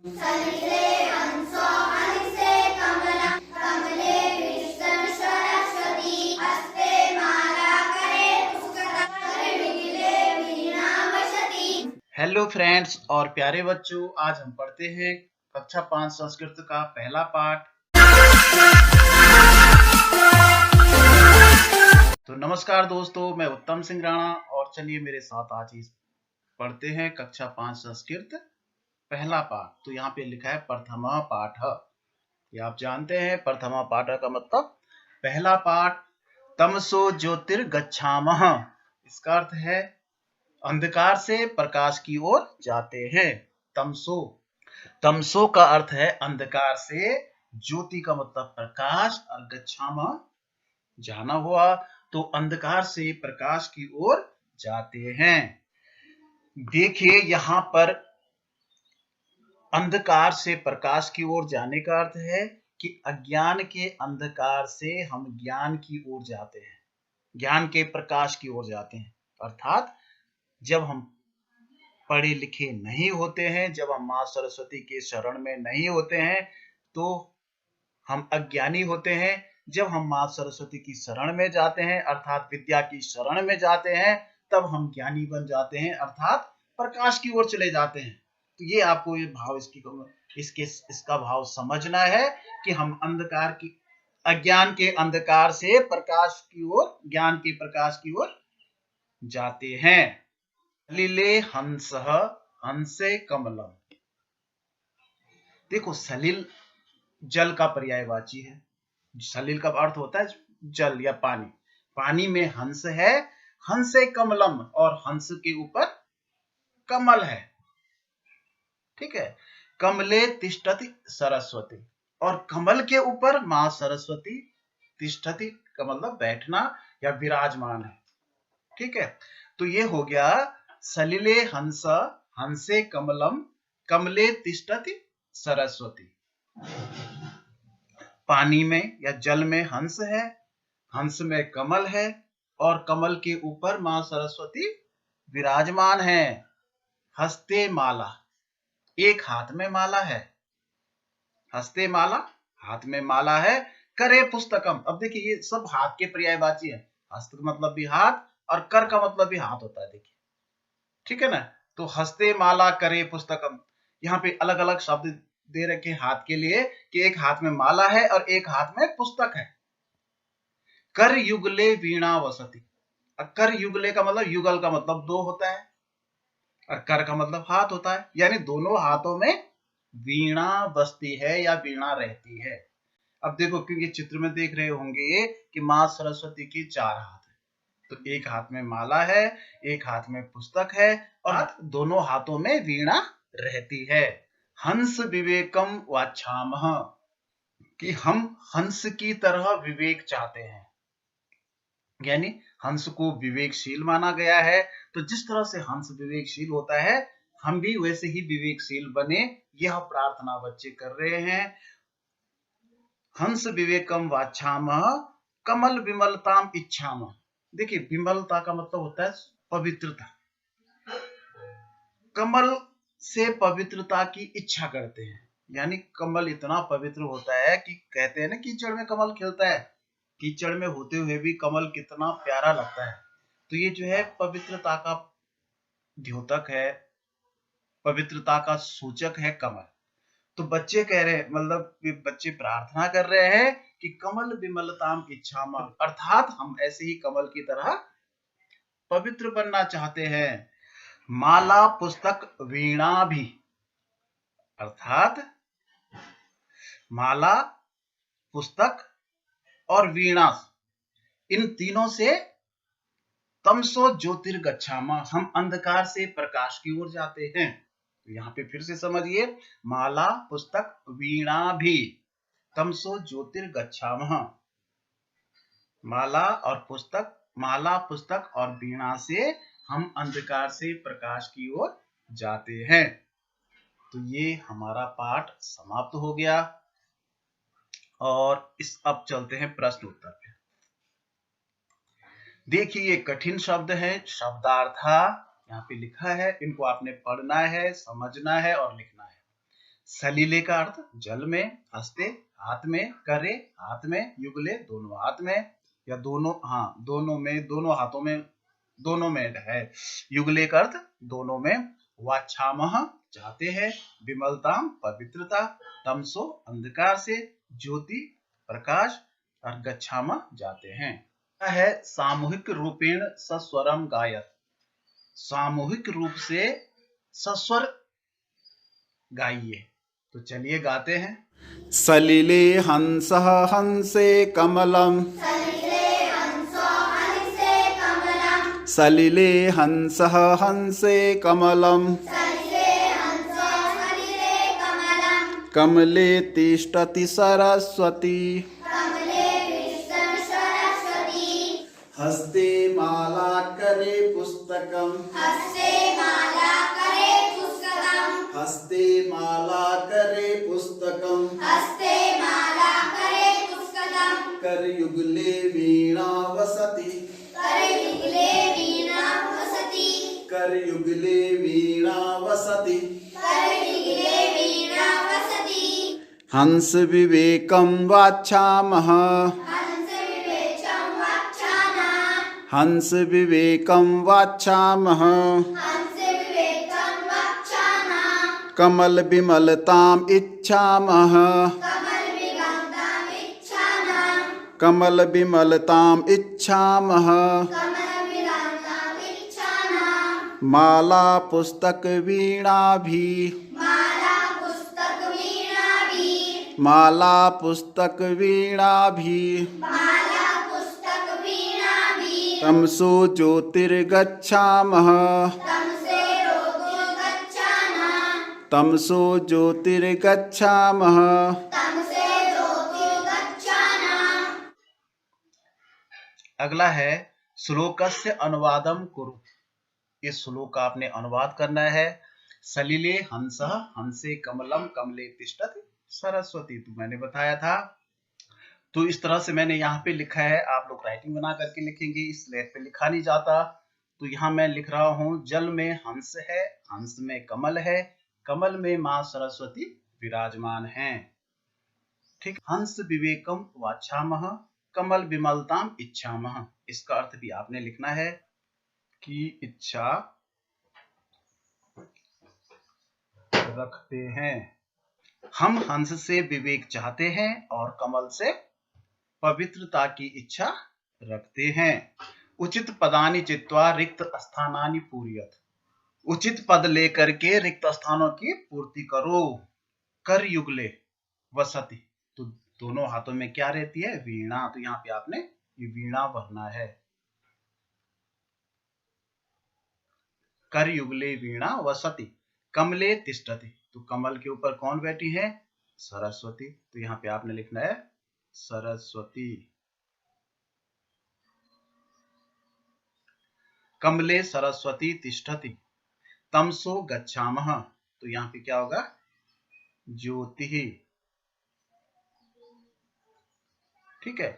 सलिले हंसो हंसे कमलम कमले विष्णु सरस्वती हस्ते माला करे पुस्तकम करे विगिले वीणा वसति। हेलो फ्रेंड्स और प्यारे बच्चों, आज हम पढ़ते हैं कक्षा 5 संस्कृत का पहला पाठ। तो नमस्कार दोस्तों, मैं उत्तम सिंह राणा और चलिए मेरे साथ आज ही पढ़ते हैं कक्षा 5 संस्कृत पहला पाठ। तो यहाँ पे लिखा है प्रथमा पाठ। ये आप जानते हैं प्रथमा पाठ का मतलब पहला पाठ। तमसो ज्योतिर्गच्छामः, इसका अर्थ है अंधकार से प्रकाश की ओर जाते हैं। तमसो, तमसो का अर्थ है अंधकार से, ज्योति का मतलब प्रकाश और गच्छामः जाना हुआ, तो अंधकार से प्रकाश की ओर जाते हैं। देखिए यहाँ पर अंधकार से प्रकाश की ओर जाने का अर्थ है कि अज्ञान के अंधकार से हम ज्ञान की ओर जाते हैं, ज्ञान के प्रकाश की ओर जाते हैं। अर्थात जब हम पढ़े लिखे नहीं होते हैं, जब हम मां सरस्वती के शरण में नहीं होते हैं, तो हम अज्ञानी होते हैं। जब हम मां सरस्वती की शरण में जाते हैं, अर्थात विद्या की शरण में जाते हैं, तब हम ज्ञानी बन जाते हैं, अर्थात प्रकाश की ओर चले जाते हैं। तो ये आपको ये भाव इसका भाव समझना है कि हम अंधकार की, अज्ञान के अंधकार से प्रकाश की ओर, ज्ञान के प्रकाश की ओर जाते हैं। सलिले हंसः हंसे कमलम। देखो सलिल जल का पर्यायवाची है। सलिल का अर्थ होता है जल या पानी। पानी में हंस है, हंसे कमलम, और हंस के ऊपर कमल है। ठीक है। कमले तिष्ठति सरस्वती, और कमल के ऊपर मां सरस्वती तिष्ठति का मतलब बैठना या विराजमान है। ठीक है। तो ये हो गया सलिले हंस हंसे कमलम कमले तिष्ठति सरस्वती। पानी में या जल में हंस है, हंस में कमल है, और कमल के ऊपर मां सरस्वती विराजमान है। हस्ते माला, एक हाथ में माला है। हस्ते माला, हाथ में माला है। करे पुस्तकम, अब देखिए ये सब हाथ के पर्यायवाची है। हस्त का मतलब भी हाथ और कर का मतलब भी हाथ होता है। देखिए, ठीक है ना। तो हस्ते माला करे पुस्तकम, यहाँ पे अलग अलग शब्द दे रखे हाथ के लिए कि एक हाथ में माला है और एक हाथ में पुस्तक है। कर युगले वीणा वसति, कर युगले का मतलब युगल का मतलब दो होता है और कर का मतलब हाथ होता है, यानी दोनों हाथों में वीणा बसती है या वीणा रहती है। अब देखो, क्योंकि चित्र में देख रहे होंगे कि मां सरस्वती के चार हाथ है, तो एक हाथ में माला है, एक हाथ में पुस्तक है, और दोनों हाथों में वीणा रहती है। हंस विवेकम वाच्छामः, कि हम हंस की तरह विवेक चाहते हैं, यानी हंस को विवेकशील माना गया है। तो जिस तरह से हंस विवेकशील होता है, हम भी वैसे ही विवेकशील बने, यह प्रार्थना बच्चे कर रहे हैं। हंस विवेकम वाच्छामः कमल विमलताम इच्छामः। देखिए, विमलता का मतलब होता है पवित्रता। कमल से पवित्रता की इच्छा करते हैं, यानी कमल इतना पवित्र होता है कि कहते हैं ना, कीचड़ में कमल खिलता है। कीचड़ में होते हुए भी कमल कितना प्यारा लगता है। तो ये जो है पवित्रता का द्योतक है, पवित्रता का सूचक है कमल। तो बच्चे कह रहे हैं, मतलब बच्चे प्रार्थना कर रहे हैं कि कमल विमलताम इच्छामा, अर्थात हम ऐसे ही कमल की तरह पवित्र बनना चाहते हैं। माला पुस्तक वीणा भी, अर्थात माला पुस्तक और वीणा, इन तीनों से तमसो ज्योतिर्गच्छामा, हम अंधकार से प्रकाश की ओर जाते हैं। यहाँ पे फिर से समझिए, माला पुस्तक वीणा भी, तमसो ज्योतिर्गच्छामः, माला और पुस्तक, माला पुस्तक और वीणा से हम अंधकार से प्रकाश की ओर जाते हैं। तो ये हमारा पाठ समाप्त हो गया, और अब चलते हैं प्रश्न उत्तर पे। देखिए, ये कठिन शब्द है, शब्दार्थ यहाँ पे लिखा है, इनको आपने पढ़ना है, समझना है और लिखना है। सलीले का अर्थ जल में, हस्ते हाथ में, करे हाथ में, युगले दोनों हाथ में या दोनों, हाँ दोनों में, दोनों हाथों में, दोनों में है। युगले का अर्थ दोनों में। वाछामह चाहते हैं, विमलताम पवित्रता, तमसो अंधकार से, ज्योति प्रकाश, और गच्छामः जाते हैं। है सामूहिक रूपेण सस्वरम गायत, सामूहिक रूप से सस्वर गाइए। तो चलिए गाते हैं। सलिले हंसः हंसे कमलम्, सलिले हंसो हंसे कमलम्, सलिले हंसः हंसे कमलम्, सलिले हंसो सलिले कमलम्, कमले तिष्ठति सरस्वती, कमले विष्णु सरस्वती, हस्ते माला करे पुस्तकम्, हस्ते माला करे पुस्तकम्, हस्ते माला करे पुस्तकम्, हस्ते माला करे पुस्तकम्, करयुगले वीणा वसति, करयुगले वीणा वसति, करयुगले वीणा वसति, करयुगले वीणा वसति, हंस विवेकं वाच्छामः, हंस विवेकं वाच्छामः, हंस विवेकं वाच्छामः, हंस विवेकं वाच्छामः, कमल विमलताम् इच्छामः, कमल विगन्ताम् इच्छामः, कमल विमलताम् इच्छामः, कमल विगन्ताम् इच्छामः, माला पुस्तक वीणा भी, माला पुस्तक वीणा भी, माला पुस्तक वीणा भी, माला पुस्तक वीणा भी, तमसो ज्योतिर्गच्छामः, तमसे रोतो गच्छामः, तमसो ज्योतिर्गच्छामः, तमसे रोतो गच्छामः। अगला है श्लोकस्य अनुवादम कुरु। इस श्लोक का आपने अनुवाद करना है। सलिले हंसः हंसे कमलम कमले तिष्ठति सरस्वती, तो मैंने बताया था। तो इस तरह से मैंने यहाँ पे लिखा है, आप लोग राइटिंग बना करके लिखेंगे, इस स्लेट पे लिखा नहीं जाता। तो यहाँ मैं लिख रहा हूँ, जल में हंस है, हंस में कमल है, कमल में माँ सरस्वती विराजमान हैं। ठीक, हंस विवेकम वाच्छामः, कमल विमलताम इच्छामः। इसका अर्थ भी आपने लिखना है कि इच्छा रखते हैं। हम हंस से विवेक चाहते हैं और कमल से पवित्रता की इच्छा रखते हैं। उचित पदानि चित्वा रिक्त स्थानानि पूरयत, उचित पद लेकर के रिक्त स्थानों की पूर्ति करो। कर युगले वसति, तो दोनों हाथों में क्या रहती है? वीणा। तो यहाँ पे आपने ये वीणा भरना है। कर युगले वीणा वसति, कमले तिष्ठति, तो कमल के ऊपर कौन बैठी है? सरस्वती। तो यहाँ पे आपने लिखना है सरस्वती। कमले सरस्वती तिष्ठति, तमसो गच्छामः, तो यहाँ पे क्या होगा? ज्योति। ठीक है,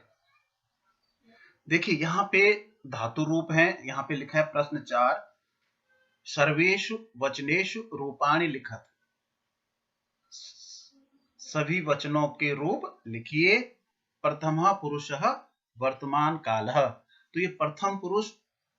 देखिए यहाँ पे धातु रूप है। यहाँ पे लिखा है प्रश्न 4, सर्वेषु वचनेषु रूपाणि लिखत, सभी वचनों के रूप लिखिए। प्रथमः पुरुषः वर्तमान कालः, तो ये प्रथम पुरुष,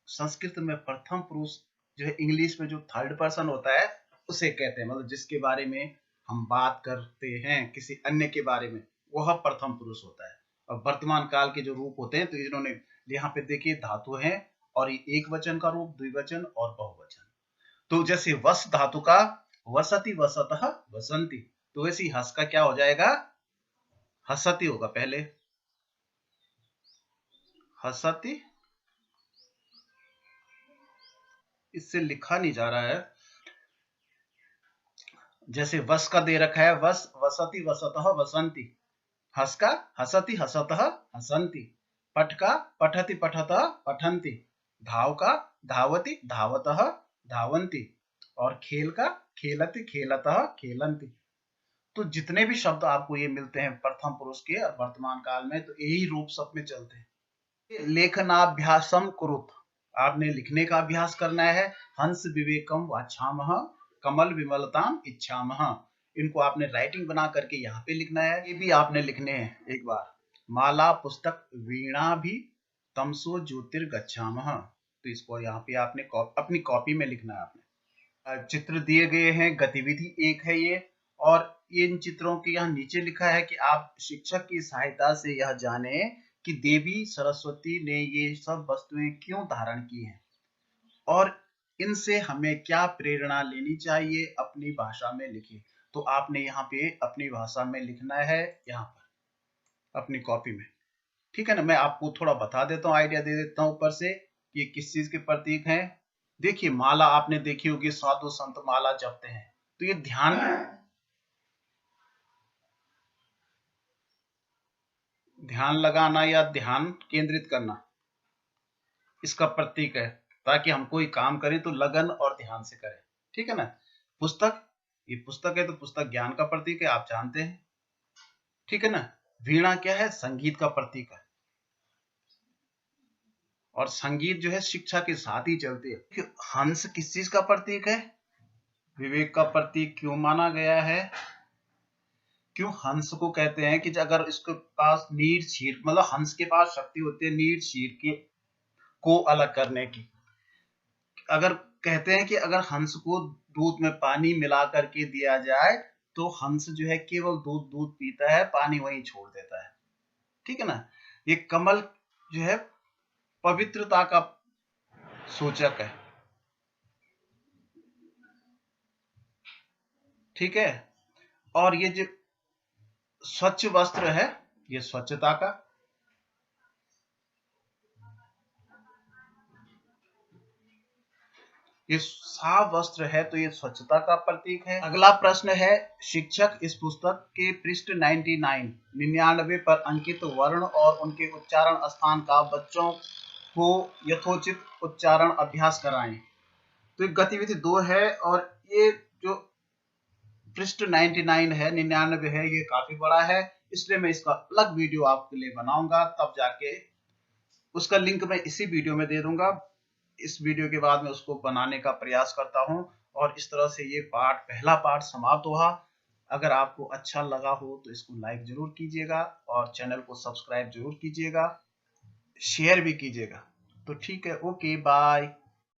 संस्कृत में प्रथम पुरुष जो है, इंग्लिश में जो थर्ड पर्सन होता है उसे कहते हैं, मतलब जिसके बारे में हम बात करते हैं किसी अन्य के बारे में, वह प्रथम पुरुष होता है। और वर्तमान काल के जो रूप होते हैं, तो इन्होंने यहाँ पे देखिए धातु है, और ये एक वचन का रूप, द्विवचन और बहुवचन। तो जैसे वस धातु का वसति वसतः वसंती, तो वैसे हस का क्या हो जाएगा? हसति होगा पहले, हसति। इससे लिखा नहीं जा रहा है। जैसे वस का दे रखा है, वस वसति वसतः वसंती, हस का हसति हसतः हसंती, पठ का पठति पठतः पठन्ति, धाव का धावति धावतः धावन्ति, और खेल का खेलति खेलतः खेलन्ति। तो जितने भी शब्द आपको ये मिलते हैं प्रथम पुरुष के और वर्तमान काल में, तो यही रूप सब में चलते हैं। लेखनाभ्यासम कुरुत, आपने लिखने का अभ्यास करना है। हंस विवेकम वाच्छामः, कमल विमलताम इच्छामः, इनको आपने राइटिंग बना करके यहाँ पे लिखना है। ये भी आपने लिखने हैं एक बार, माला पुस्तक वीणा भी तमसो ज्योतिर्गच्छामः। तो इसको यहाँ पे आपने अपनी कॉपी में लिखना है आपने। चित्र दिए गए हैं, गतिविधि 1 है ये, और इन चित्रों के यहाँ नीचे लिखा है कि आप शिक्षक की सहायता से यह जाने कि देवी सरस्वती ने ये सब वस्तुएं क्यों धारण की हैं और इनसे हमें क्या प्रेरणा लेनी चाहिए, अपनी भाषा में लिखिए। तो आपने यहाँ पे अपनी भाषा में लिखना है, यहाँ पर अपनी कॉपी में, ठीक है ना। मैं आपको थोड़ा बता देता हूँ, आइडिया दे देता हूँ ऊपर से, ये किस चीज के प्रतीक हैं। देखिए माला आपने देखी होगी, साधु संत माला जपते हैं, तो ये ध्यान लगाना या ध्यान केंद्रित करना इसका प्रतीक है, ताकि हम कोई काम करें तो लगन और ध्यान से करें, ठीक है ना। पुस्तक, ये पुस्तक है तो पुस्तक ज्ञान का प्रतीक है, आप जानते हैं, ठीक है ना। वीणा क्या है, संगीत का प्रतीक है, और संगीत जो है शिक्षा के साथ ही चलती है। हंस किस चीज का प्रतीक है, विवेक का प्रतीक क्यों माना गया है। क्यों हंस को कहते हैं कि अगर इसके पास नीर छीर, मतलब हंस के पास शक्ति होती है नीर छीर के को अलग करने की। अगर कहते हैं कि अगर हंस को दूध में पानी मिला करके दिया जाए तो हंस जो है केवल दूध पीता है, पानी वहीं छोड़ देता है, ठीक है ना। ये कमल जो है पवित्रता का सूचक है, ठीक है। और ये जो स्वच्छ वस्त्र है, ये स्वच्छता का, ये साफ वस्त्र है तो ये स्वच्छता का प्रतीक है। अगला प्रश्न है, शिक्षक इस पुस्तक के पृष्ठ 99 पर अंकित वर्ण और उनके उच्चारण स्थान का बच्चों को यथोचित उच्चारण अभ्यास कराएं। तो गतिविधि 2 है, और ये जो पृष्ठ 99 है, 99 है, ये काफी बड़ा है, इसलिए मैं इसका अलग वीडियो आपके लिए बनाऊंगा, तब जाके उसका लिंक मैं इसी वीडियो में दे दूंगा। इस वीडियो के बाद मैं उसको बनाने का प्रयास करता हूं, और इस तरह से ये पहला पार्ट समाप्त हुआ। अगर आपको अच्छा लगा हो तो इसको लाइक जरूर कीजिएगा और चैनल को सब्सक्राइब जरूर कीजिएगा, शेयर भी कीजिएगा। तो ठीक है, ओके, बाय।